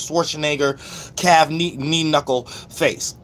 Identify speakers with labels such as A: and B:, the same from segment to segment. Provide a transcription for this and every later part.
A: Schwarzenegger calf knee knuckle face.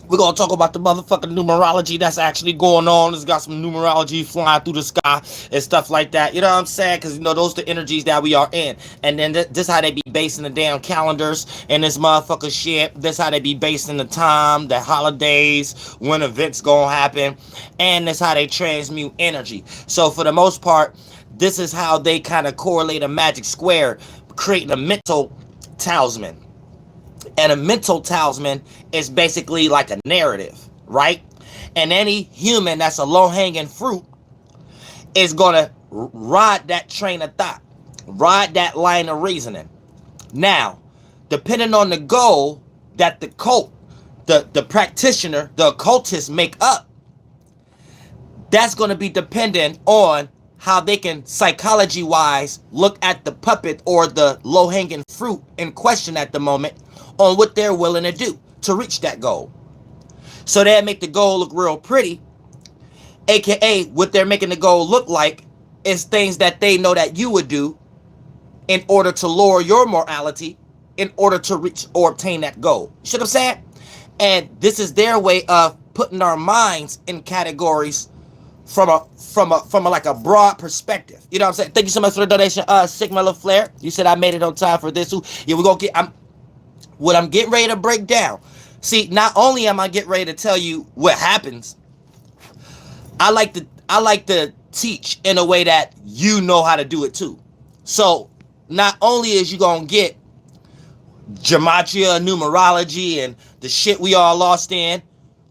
A: We're going to talk about the motherfucking numerology that's actually going on. It's got some numerology flying through the sky and stuff like that. You know what I'm saying? Because, you know, those are the energies that we are in. And then this how they be basing the damn calendars and this motherfucker shit. This how they be basing the time, the holidays, when events going to happen. And this how they transmute energy. So for the most part, this is how they kind of correlate a magic square, creating a mental talisman. And a mental talisman is basically like a narrative, right? And any human that's a low-hanging fruit is going to ride that train of thought, ride that line of reasoning. Now, depending on the goal that the cult, the practitioner, the occultist make up, that's going to be dependent on how they can psychology-wise look at the puppet or the low-hanging fruit in question at the moment on what they're willing to do to reach that goal. So they make the goal look real pretty, aka what they're making the goal look like is things that they know that you would do in order to lower your morality in order to reach or obtain that goal. You see what I'm saying? And this is their way of putting our minds in categories from a like a broad perspective. You know what I'm saying? Thank you so much for the donation, Sigma LaFlair. You said I made it on time for this. Yeah, we're gonna get what I'm getting ready to break down. See, not only am I getting ready to tell you what happens, I like to teach in a way that you know how to do it too. So not only is you gonna get gematria, numerology, and the shit we all lost in,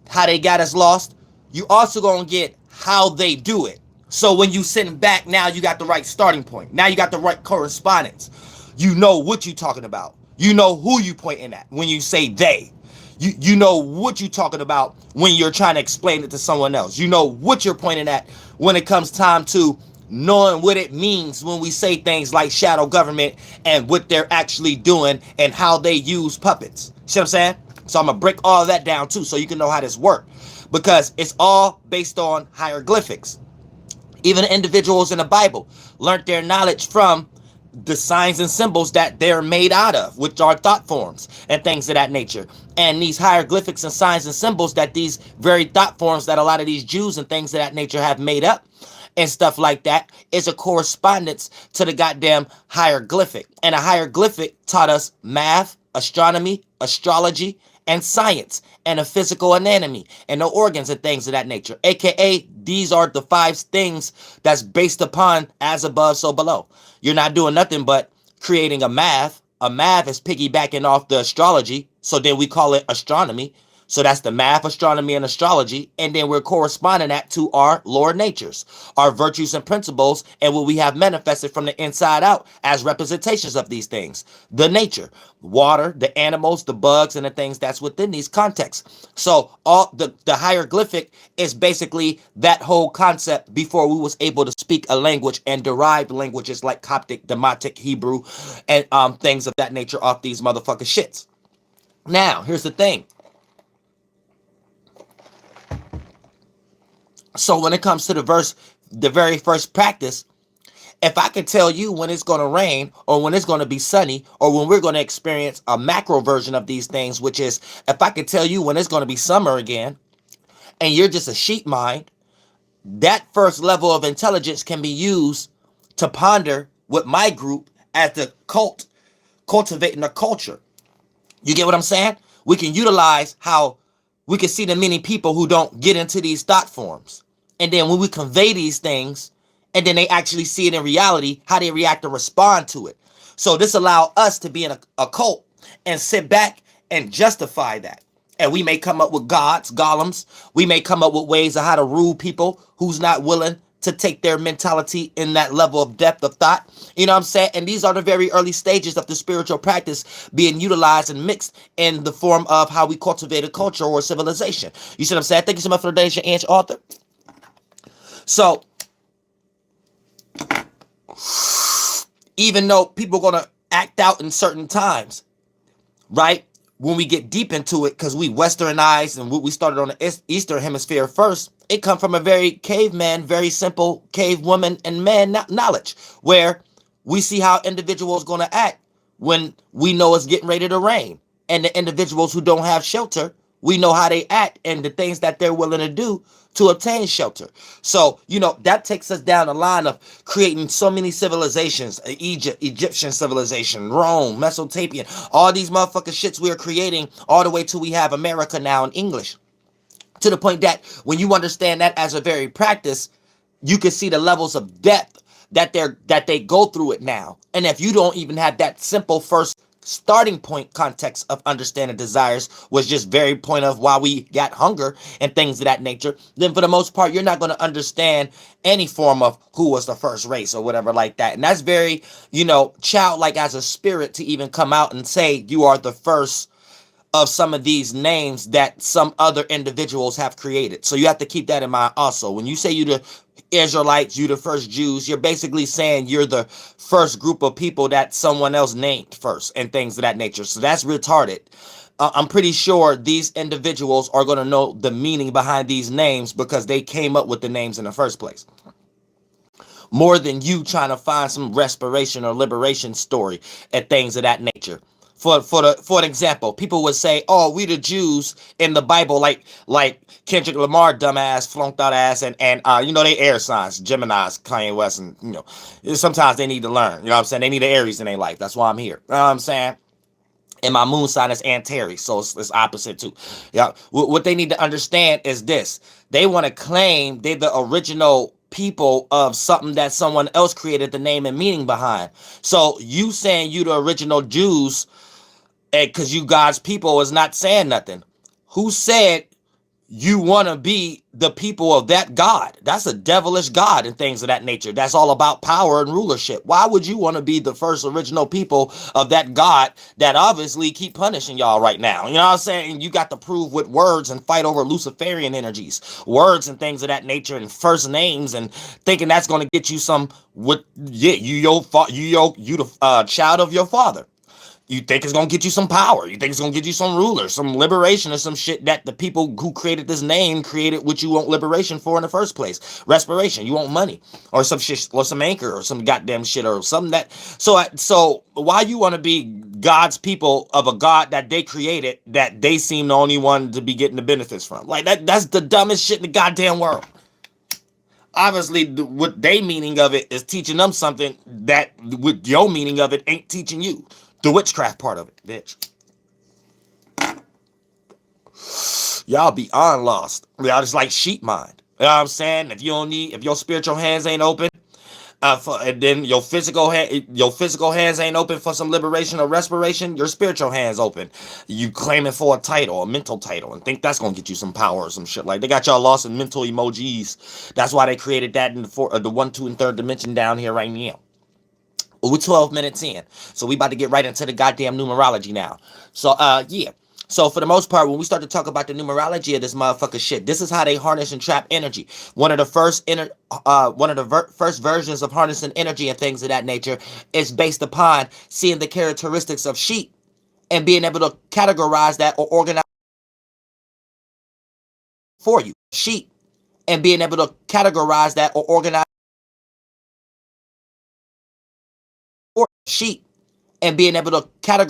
A: how they got us lost, you also gonna get how they do it. So when you sitting back, now you got the right starting point. Now you got the right correspondence. You know what you talking about. You know who you pointing at when you say they. You know what you talking about when you're trying to explain it to someone else. You know what you're pointing at when it comes time to knowing what it means when we say things like shadow government and what they're actually doing and how they use puppets. See what I'm saying? So I'm going to break all of that down too so you can know how this works. Because it's all based on hieroglyphics. Even individuals in the Bible learned their knowledge from the signs and symbols that they're made out of, which are thought forms and things of that nature. And these hieroglyphics and signs and symbols that these very thought forms that a lot of these Jews and things of that nature have made up and stuff like that is a correspondence to the goddamn hieroglyphic. And a hieroglyphic taught us math, astronomy, astrology, and science, and a physical anatomy, and the organs and things of that nature. AKA, these are the 5 things that's based upon as above, so below. You're not doing nothing but creating a math. A math is piggybacking off the astrology, so then we call it astronomy. So that's the math, astronomy, and astrology. And then we're corresponding that to our lower natures, our virtues and principles, and what we have manifested from the inside out as representations of these things. The nature, water, the animals, the bugs, and the things that's within these contexts. So all the hieroglyphic is basically that whole concept before we was able to speak a language and derived languages like Coptic, Demotic, Hebrew, and things of that nature off these motherfucking shits. Now, here's the thing. So when it comes to the very first practice, if I can tell you when it's going to rain or when it's going to be sunny or when we're going to experience a macro version of these things, which is if I can tell you when it's going to be summer again and you're just a sheep mind, that first level of intelligence can be used to ponder with my group as the cult, cultivating a culture. You get what I'm saying? We can utilize how we can see the many people who don't get into these thought forms. And then when we convey these things, and then they actually see it in reality, how they react and respond to it. So this allows us to be in a cult and sit back and justify that. And we may come up with gods, golems. We may come up with ways of how to rule people who's not willing to take their mentality in that level of depth of thought. You know what I'm saying? And these are the very early stages of the spiritual practice being utilized and mixed in the form of how we cultivate a culture or a civilization. You see what I'm saying? Thank you so much for the donation, Ange Arthur. So, even though people are going to act out in certain times, right? When we get deep into it, because we westernized and we started on the Eastern hemisphere first, it come from a very caveman, very simple cave woman and man knowledge, where we see how individuals going to act when we know it's getting ready to rain. And the individuals who don't have shelter, we know how they act and the things that they're willing to do to obtain shelter. So, that takes us down the line of creating so many civilizations: Egyptian civilization, Rome, Mesopotamian, all these motherfucking shits we are creating, all the way till we have America now in English. To the point that when you understand that as a very practice, you can see the levels of depth that they go through it now. And if you don't even have that simple first starting point context of understanding desires, was just very point of why we got hunger and things of that nature, then for the most part you're not going to understand any form of who was the first race or whatever like that. And that's very, childlike as a spirit to even come out and say you are the first of some of these names that some other individuals have created. So you have to keep that in mind also. When you say you the Israelites, you the first Jews, you're basically saying you're the first group of people that someone else named first and things of that nature. So that's retarded. I'm pretty sure these individuals are going to know the meaning behind these names because they came up with the names in the first place, more than you trying to find some respiration or liberation story and things of that nature. For an example, people would say, "Oh, we the Jews in the Bible," like Kendrick Lamar, dumbass, flunked out ass, and they air signs, Gemini's, Kanye West, and sometimes they need to learn. You know what I'm saying? They need the Aries in their life. That's why I'm here. You know what I'm saying? And my moon sign is Antares, so it's opposite too. Yeah. What they need to understand is this: they want to claim they're the original people of something that someone else created the name and meaning behind. So you saying you the original Jews, because you God's people, is not saying nothing. Who said you want to be the people of that God? That's a devilish God and things of that nature. That's all about power and rulership. Why would you want to be the first original people of that God that obviously keep punishing y'all right now? You know what I'm saying? You got to prove with words and fight over Luciferian energies, words and things of that nature, and first names, and thinking that's going to get you some. You the child of your father. You think it's going to get you some power. You think it's going to get you some ruler, some liberation, or some shit that the people who created this name created, which you want liberation for in the first place. Respiration. You want money or some shit or some anchor or some goddamn shit or something that. So why you want to be God's people of a God that they created that they seem the only one to be getting the benefits from? Like that's the dumbest shit in the goddamn world. Obviously, what they meaning of it is teaching them something that with your meaning of it ain't teaching you. The witchcraft part of it, bitch. Y'all beyond lost. Y'all just like sheep mind. You know what I'm saying? If your spiritual hands ain't open, and then your physical hands ain't open for some liberation or respiration, your spiritual hands open. You claiming for a title, a mental title, and think that's gonna get you some power or some shit. Like they got y'all lost in mental emojis. That's why they created that in the 1, 2, and 3rd dimension down here right now. We're 12 minutes in, so we about to get right into the goddamn numerology now. So yeah. So for the most part, when we start to talk about the numerology of this motherfucker shit, this is how they harness and trap energy. One of the first first versions of harnessing energy and things of that nature is based upon seeing the characteristics of sheep and being able to categorize that or organize for you. Sheep and being able to categorize that or organize for sheep and being able to categorize